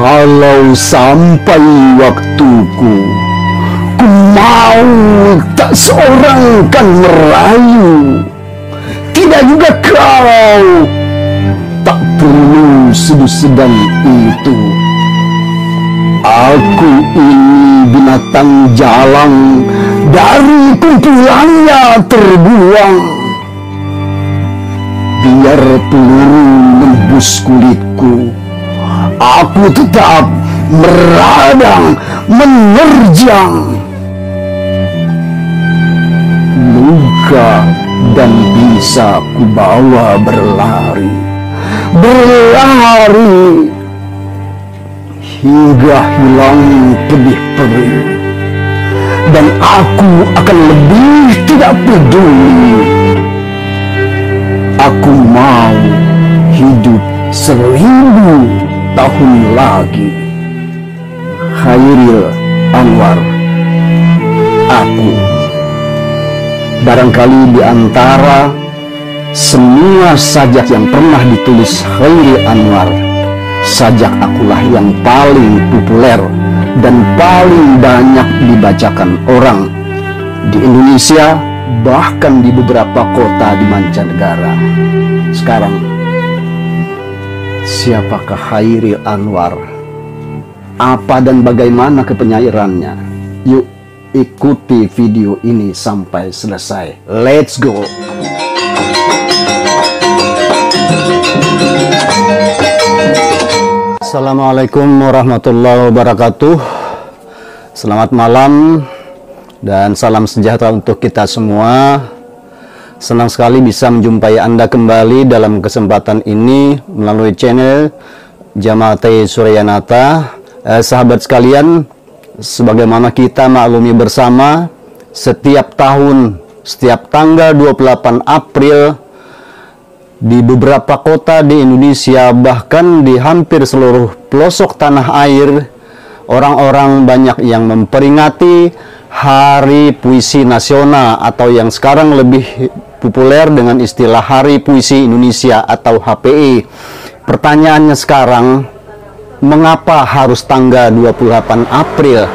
Kalau sampai waktuku, ku mau tak seorang kan merayu, tidak juga kau, tak perlu sedu-sedan itu. Aku ini binatang jalang, dari kumpulannya terbuang. Biar peluru menembus kulitku, aku tetap meradang, menerjang. Luka dan bisa kubawa berlari, berlari hingga hilang pedih perih, dan aku akan lebih tidak peduli. Aku mau hidup 1000 tahun lagi. Khairil Anwar. Aku barangkali di antara semua sajak yang pernah ditulis Khairil Anwar, sajak akulah yang paling populer dan paling banyak dibacakan orang di Indonesia, bahkan di beberapa kota di mancanegara. Sekarang, siapakah Khairil Anwar? Apa dan bagaimana kepenyairannya? Yuk ikuti video ini sampai selesai. Let's go! Assalamualaikum warahmatullahi wabarakatuh. Selamat malam dan salam sejahtera untuk kita semua. Senang sekali bisa menjumpai Anda kembali dalam kesempatan ini melalui channel Jamaate Suryanata. Sahabat sekalian, sebagaimana kita maklumi bersama, setiap tahun, setiap tanggal 28 April di beberapa kota di Indonesia, bahkan di hampir seluruh pelosok tanah air, orang-orang banyak yang memperingati Hari Puisi Nasional atau yang sekarang lebih populer dengan istilah Hari Puisi Indonesia atau HPI. Pertanyaannya sekarang, mengapa harus tanggal 28 April?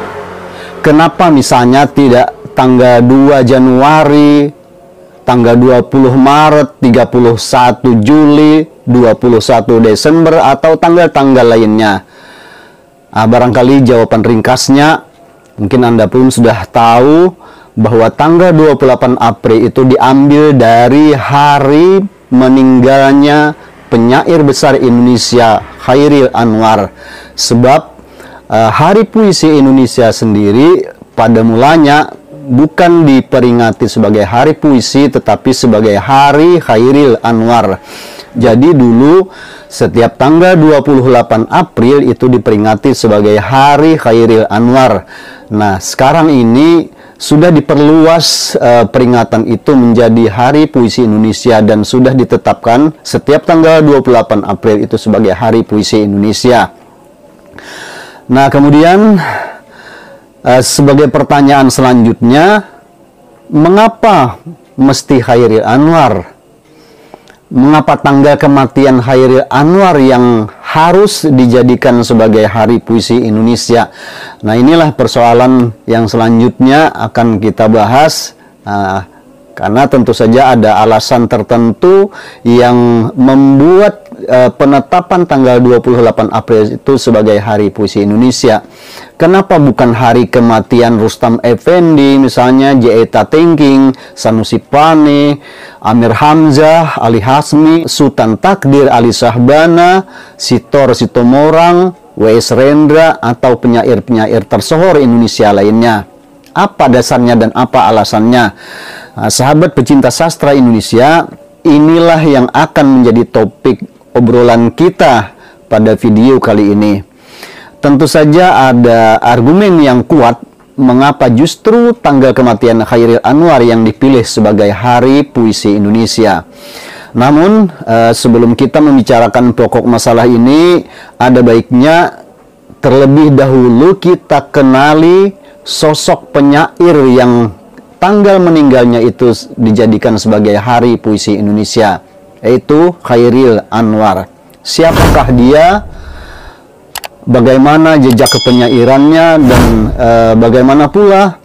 Kenapa misalnya tidak tanggal 2 Januari, tanggal 20 Maret, 31 Juli, 21 Desember, atau tanggal-tanggal lainnya? Barangkali jawaban ringkasnya, mungkin Anda pun sudah tahu bahwa tanggal 28 April itu diambil dari hari meninggalnya penyair besar Indonesia Khairil Anwar. Sebab Hari Puisi Indonesia sendiri pada mulanya bukan diperingati sebagai hari puisi, tetapi sebagai Hari Khairil Anwar. Jadi dulu setiap tanggal 28 April itu diperingati sebagai Hari Khairil Anwar. Nah, sekarang ini sudah diperluas peringatan itu menjadi Hari Puisi Indonesia dan sudah ditetapkan setiap tanggal 28 April itu sebagai Hari Puisi Indonesia. Nah, kemudian sebagai pertanyaan selanjutnya, mengapa mesti Khairil Anwar? Mengapa tanggal kematian Khairil Anwar yang harus dijadikan sebagai Hari Puisi Indonesia? Nah, inilah persoalan yang selanjutnya akan kita bahas. Karena tentu saja ada alasan tertentu yang membuat penetapan tanggal 28 April itu sebagai Hari Puisi Indonesia. Kenapa bukan hari kematian Rustam Effendi, misalnya J.E. Tengking, Sanusi Pane, Amir Hamzah, Ali Hasmi, Sultan Takdir Ali Shahbana, Sitor Sitomorang, W.S. Rendra, atau penyair-penyair tersohor Indonesia lainnya? Apa dasarnya dan apa alasannya? Nah, sahabat pecinta sastra Indonesia, inilah yang akan menjadi topik obrolan kita pada video kali ini. Tentu saja ada argumen yang kuat mengapa justru tanggal kematian Khairil Anwar yang dipilih sebagai Hari Puisi Indonesia. Namun, sebelum kita membicarakan pokok masalah ini, ada baiknya terlebih dahulu kita kenali sosok penyair yang tanggal meninggalnya itu dijadikan sebagai Hari Puisi Indonesia, yaitu Khairil Anwar. Siapakah dia? bagaimana jejak kepenyairannya dan bagaimana pula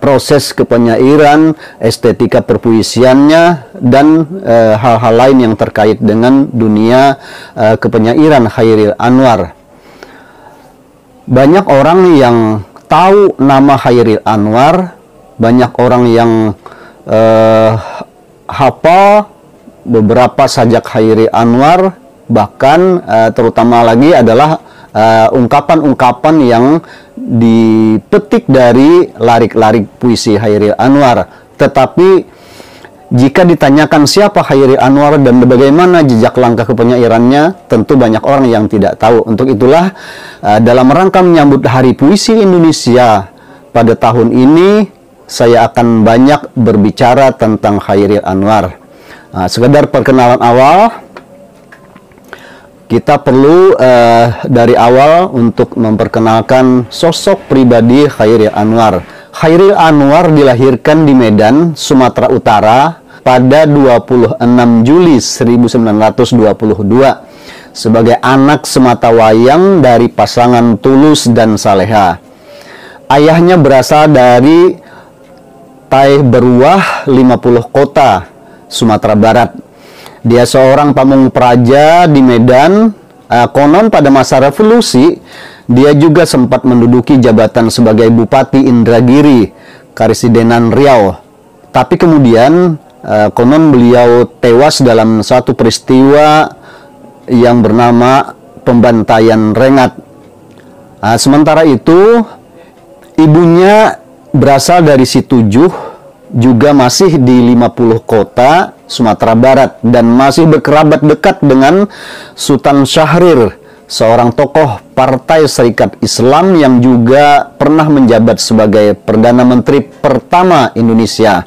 proses kepenyairan, estetika perpuisiannya, dan hal-hal lain yang terkait dengan dunia kepenyairan Chairil Anwar. Banyak orang yang tahu nama Chairil Anwar, banyak orang yang hafal beberapa sajak Chairil Anwar, bahkan terutama lagi adalah ungkapan-ungkapan yang dipetik dari larik-larik puisi Chairil Anwar. Tetapi jika ditanyakan siapa Chairil Anwar dan bagaimana jejak langkah kepenyairannya, tentu banyak orang yang tidak tahu. Untuk itulah dalam rangka menyambut Hari Puisi Indonesia pada tahun ini, saya akan banyak berbicara tentang Chairil Anwar. Sekedar perkenalan awal, kita perlu dari awal untuk memperkenalkan sosok pribadi Chairil Anwar. Chairil Anwar dilahirkan di Medan, Sumatera Utara pada 26 Juli 1922 sebagai anak sematawayang dari pasangan Tulus dan Saleha. Ayahnya berasal dari Tai Beruah, 50 Kota, Sumatera Barat. Dia seorang pamung praja di Medan. Konon pada masa revolusi, dia juga sempat menduduki jabatan sebagai Bupati Indragiri, Karesidenan Riau. Tapi kemudian konon beliau tewas dalam satu peristiwa yang bernama pembantaian Rengat. Sementara itu, ibunya berasal dari Situjuh, juga masih di 50 Kota, Sumatera Barat, dan masih berkerabat dekat dengan Sultan Syahrir, seorang tokoh Partai Serikat Islam yang juga pernah menjabat sebagai Perdana Menteri pertama Indonesia.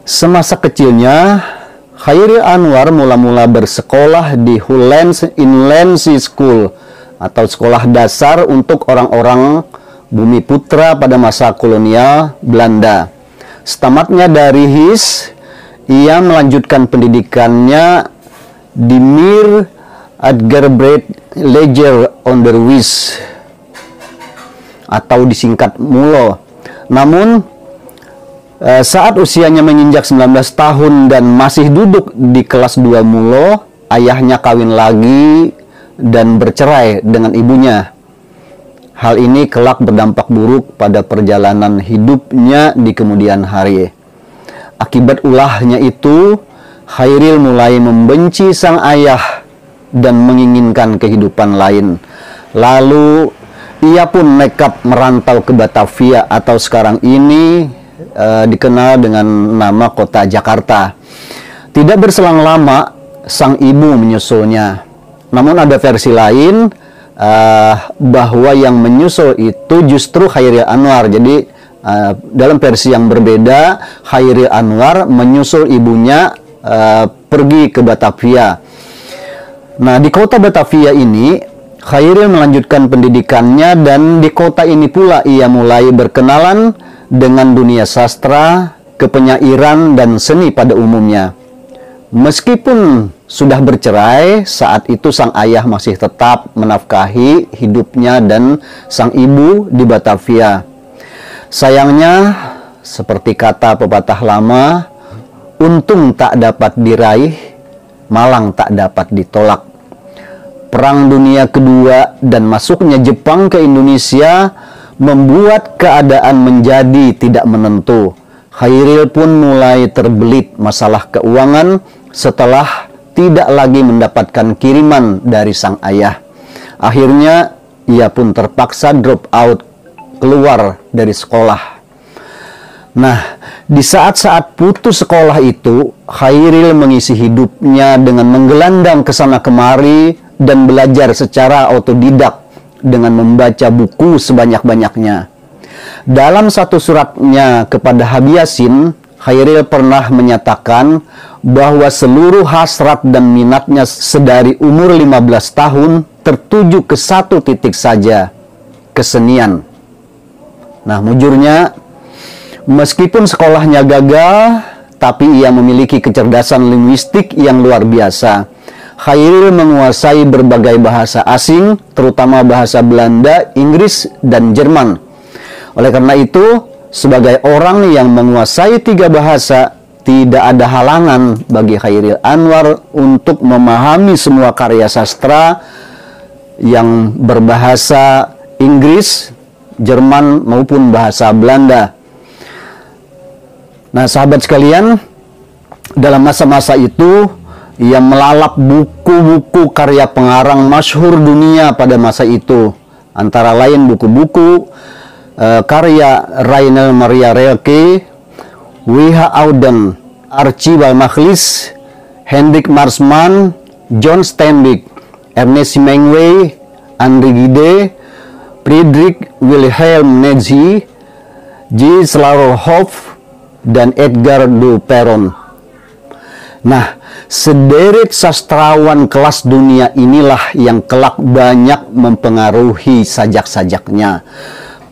Semasa kecilnya, Chairil Anwar mula-mula bersekolah di Hollands Inland School atau sekolah dasar untuk orang-orang Bumi Putra pada masa kolonial Belanda. Setamatnya dari HIS, ia melanjutkan pendidikannya di Meer Adgerbreed Leger Onderwijs atau disingkat MULO. Namun saat usianya menginjak 19 tahun dan masih duduk di kelas 2 MULO, ayahnya kawin lagi dan bercerai dengan ibunya. Hal ini kelak berdampak buruk pada perjalanan hidupnya di kemudian hari. Akibat ulahnya itu, Chairil mulai membenci sang ayah dan menginginkan kehidupan lain. Lalu, ia pun nekat merantau ke Batavia atau sekarang ini dikenal dengan nama kota Jakarta. Tidak berselang lama, sang ibu menyusulnya. Namun ada versi lain bahwa yang menyusul itu justru Chairil Anwar. Jadi dalam versi yang berbeda, Chairil Anwar menyusul ibunya pergi ke Batavia. Nah, di kota Batavia ini, Chairil melanjutkan pendidikannya dan di kota ini pula ia mulai berkenalan dengan dunia sastra, kepenyairan, dan seni pada umumnya. Meskipun sudah bercerai, saat itu sang ayah masih tetap menafkahi hidupnya dan sang ibu di Batavia. Sayangnya, seperti kata pepatah lama, untung tak dapat diraih, malang tak dapat ditolak. Perang Dunia Kedua dan masuknya Jepang ke Indonesia membuat keadaan menjadi tidak menentu. Chairil pun mulai terbelit masalah keuangan setelah tidak lagi mendapatkan kiriman dari sang ayah. Akhirnya, ia pun terpaksa drop out, keluar dari sekolah. Nah, di saat-saat putus sekolah itu, Chairil mengisi hidupnya dengan menggelandang ke sana kemari dan belajar secara otodidak dengan membaca buku sebanyak-banyaknya. Dalam satu suratnya kepada Habib Yasin, Chairil pernah menyatakan bahwa seluruh hasrat dan minatnya sedari umur 15 tahun tertuju ke satu titik saja, kesenian. Nah, mujurnya, meskipun sekolahnya gagal, tapi ia memiliki kecerdasan linguistik yang luar biasa. Khairil menguasai berbagai bahasa asing, terutama bahasa Belanda, Inggris, dan Jerman. Oleh karena itu, sebagai orang yang menguasai 3 bahasa, tidak ada halangan bagi Khairil Anwar untuk memahami semua karya sastra yang berbahasa Inggris, Jerman, maupun bahasa Belanda. Nah, sahabat sekalian, dalam masa-masa itu, ia melalap buku-buku karya pengarang masyhur dunia pada masa itu, antara lain buku-buku karya Rainer Maria Rilke, W.H. Auden, Archibald Maclise, Hendrik Marsman, John Steinbeck, Ernest Hemingway, Henri Gide, Friedrich Wilhelm Nietzsche, J. Slavoj Zizek, dan Edgar de Perron. Nah, sederet sastrawan kelas dunia inilah yang kelak banyak mempengaruhi sajak-sajaknya,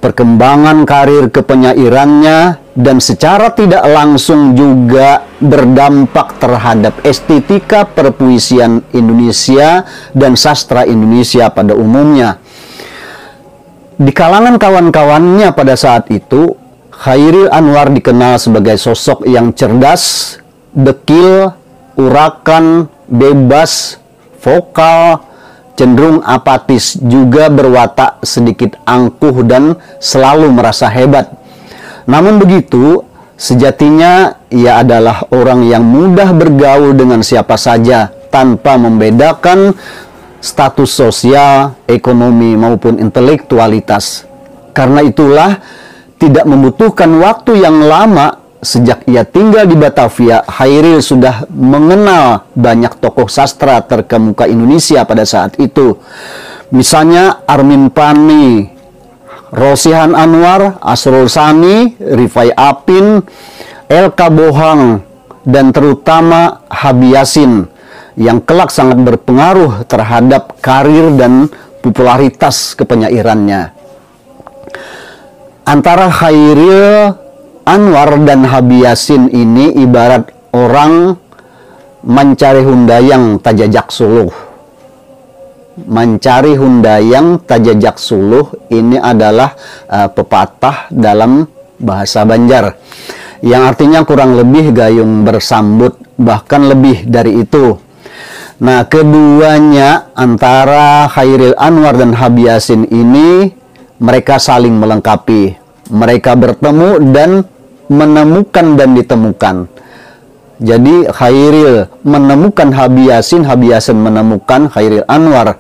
perkembangan karir kepenyairannya, dan secara tidak langsung juga berdampak terhadap estetika perpuisian Indonesia dan sastra Indonesia pada umumnya. Di kalangan kawan-kawannya pada saat itu, Khairil Anwar dikenal sebagai sosok yang cerdas, dekil, urakan, bebas, vokal, cenderung apatis, juga berwatak sedikit angkuh dan selalu merasa hebat. Namun begitu, sejatinya ia adalah orang yang mudah bergaul dengan siapa saja tanpa membedakan status sosial, ekonomi, maupun intelektualitas. Karena itulah, tidak membutuhkan waktu yang lama sejak ia tinggal di Batavia, Khairil sudah mengenal banyak tokoh sastra terkemuka Indonesia pada saat itu. Misalnya Armin Pani, Rosihan Anwar, Asrul Sani, Rifai Apin, L.K. Bohang, dan terutama Habib Yasin, yang kelak sangat berpengaruh terhadap karir dan popularitas kepenyairannya. Antara Khairil Anwar dan Habib Yasin ini ibarat orang mencari hundayang tajajak suluh. Mencari hundayang tajajak suluh ini adalah pepatah dalam bahasa Banjar, yang artinya kurang lebih gayung bersambut, bahkan lebih dari itu. Nah, keduanya antara Khairil Anwar dan Habib Yasin ini, mereka saling melengkapi. Mereka bertemu dan menemukan dan ditemukan. Jadi Khairil menemukan Habib Yasin menemukan Khairil Anwar.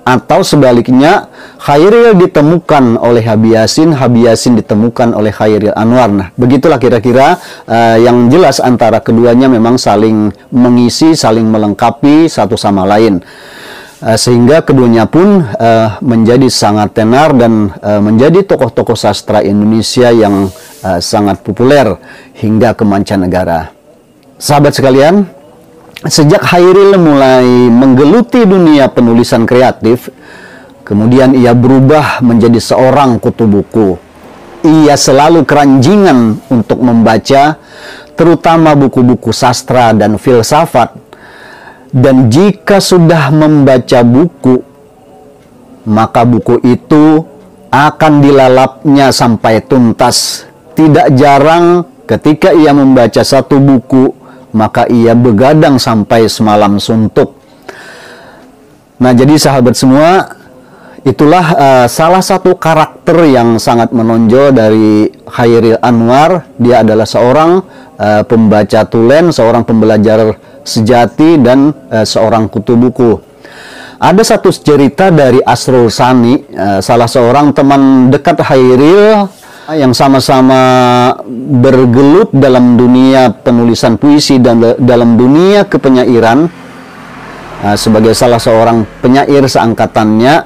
Atau sebaliknya, Khairil ditemukan oleh Habib Yasin ditemukan oleh Khairil Anwar. Nah, begitulah kira-kira yang jelas antara keduanya memang saling mengisi, saling melengkapi satu sama lain. Sehingga keduanya pun menjadi sangat tenar dan menjadi tokoh-tokoh sastra Indonesia yang sangat populer hingga ke mancanegara. Sahabat sekalian, sejak Khairil mulai menggeluti dunia penulisan kreatif, kemudian ia berubah menjadi seorang kutu buku. Ia selalu keranjingan untuk membaca, terutama buku-buku sastra dan filsafat. Dan jika sudah membaca buku, maka buku itu akan dilalapnya sampai tuntas. Tidak jarang ketika ia membaca satu buku, maka ia begadang sampai semalam suntuk. Nah, jadi sahabat semua, itulah salah satu karakter yang sangat menonjol dari Khairil Anwar. Dia adalah seorang pembaca tulen, seorang pembelajar sejati, dan seorang kutu buku. Ada satu cerita dari Asrul Sani, salah seorang teman dekat Khairil yang sama-sama bergelut dalam dunia penulisan puisi dan dalam dunia kepenyairan. Sebagai salah seorang penyair seangkatannya,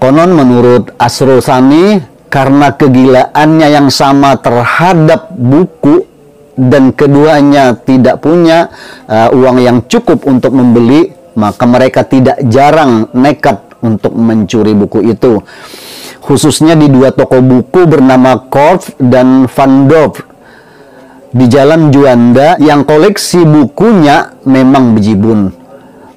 konon menurut Asrul Sani, karena kegilaannya yang sama terhadap buku dan keduanya tidak punya uang yang cukup untuk membeli, maka mereka tidak jarang nekat untuk mencuri buku itu. Khususnya di dua toko buku bernama Korf dan Van Dorp di Jalan Juanda, yang koleksi bukunya memang bejibun.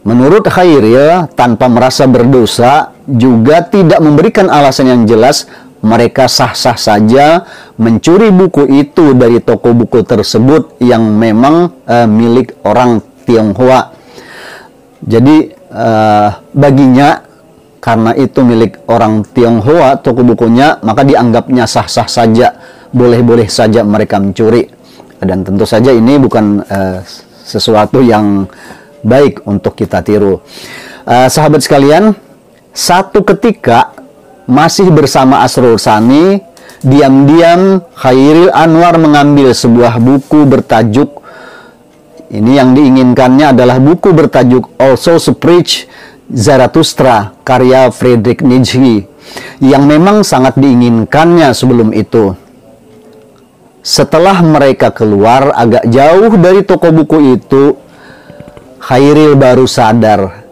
Menurut Khairil, tanpa merasa berdosa, juga tidak memberikan alasan yang jelas, mereka sah-sah saja mencuri buku itu dari toko buku tersebut yang memang milik orang Tionghoa. Jadi baginya, karena itu milik orang Tionghoa toko bukunya, maka dianggapnya sah-sah saja, boleh-boleh saja mereka mencuri. Dan tentu saja ini bukan sesuatu yang baik untuk kita tiru. Sahabat sekalian, satu ketika masih bersama Asrul Sani, diam-diam Khairil Anwar mengambil sebuah buku bertajuk, ini yang diinginkannya adalah buku bertajuk Also Speech Zarathustra karya Friedrich Nietzsche, yang memang sangat diinginkannya sebelum itu. Setelah mereka keluar agak jauh dari toko buku itu, Khairil baru sadar,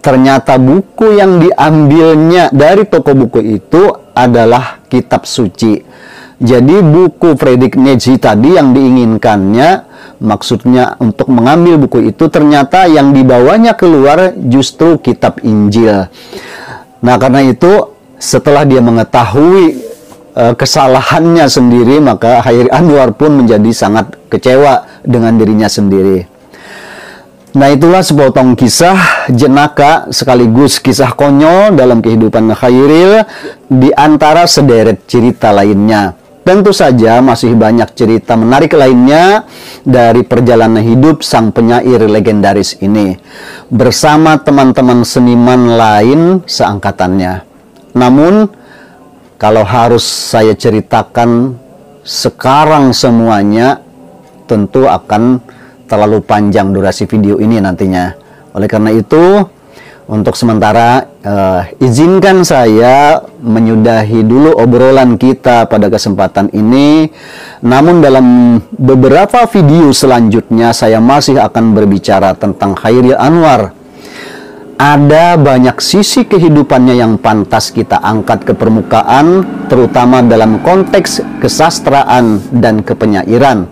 ternyata buku yang diambilnya dari toko buku itu adalah kitab suci. Jadi buku Friedrich Nietzsche tadi yang diinginkannya, maksudnya untuk mengambil buku itu, ternyata yang dibawanya keluar justru kitab Injil. Nah, karena itu setelah dia mengetahui kesalahannya sendiri, maka Khairil Anwar pun menjadi sangat kecewa dengan dirinya sendiri. Nah, itulah sepotong kisah jenaka sekaligus kisah konyol dalam kehidupan Khairil di antara sederet cerita lainnya. Tentu saja masih banyak cerita menarik lainnya dari perjalanan hidup sang penyair legendaris ini bersama teman-teman seniman lain seangkatannya. Namun, kalau harus saya ceritakan sekarang semuanya, tentu akan terlalu panjang durasi video ini nantinya. Oleh karena itu, untuk sementara izinkan saya menyudahi dulu obrolan kita pada kesempatan ini. Namun dalam beberapa video selanjutnya saya masih akan berbicara tentang Khairil Anwar. Ada banyak sisi kehidupannya yang pantas kita angkat ke permukaan, terutama dalam konteks kesastraan dan kepenyairan.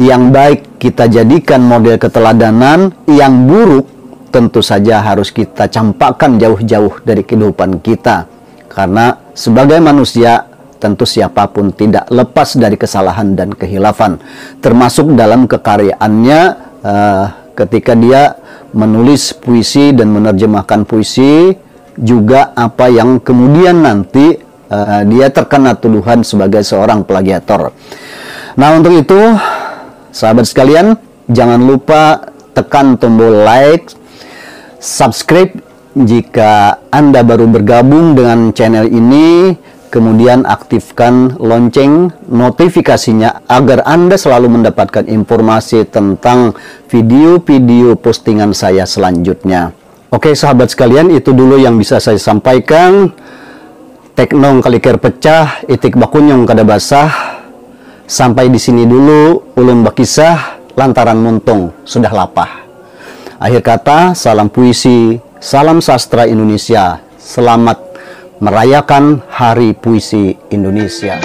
Yang baik kita jadikan model keteladanan, yang buruk tentu saja harus kita campakkan jauh-jauh dari kehidupan kita. Karena sebagai manusia, tentu siapapun tidak lepas dari kesalahan dan kehilafan. Termasuk dalam kekaryaannya ketika dia menulis puisi dan menerjemahkan puisi, juga apa yang kemudian nanti dia terkena tuduhan sebagai seorang plagiator. Nah, untuk itu, sahabat sekalian, jangan lupa tekan tombol like, subscribe jika Anda baru bergabung dengan channel ini, kemudian aktifkan lonceng notifikasinya agar Anda selalu mendapatkan informasi tentang video-video postingan saya selanjutnya. Oke sahabat sekalian, itu dulu yang bisa saya sampaikan. Teknong kaliker pecah, itik bakunyong kada basah. Sampai di sini dulu, ulun bakisah lantaran muntung sudah lapah. Akhir kata, salam puisi, salam sastra Indonesia. Selamat merayakan Hari Puisi Indonesia.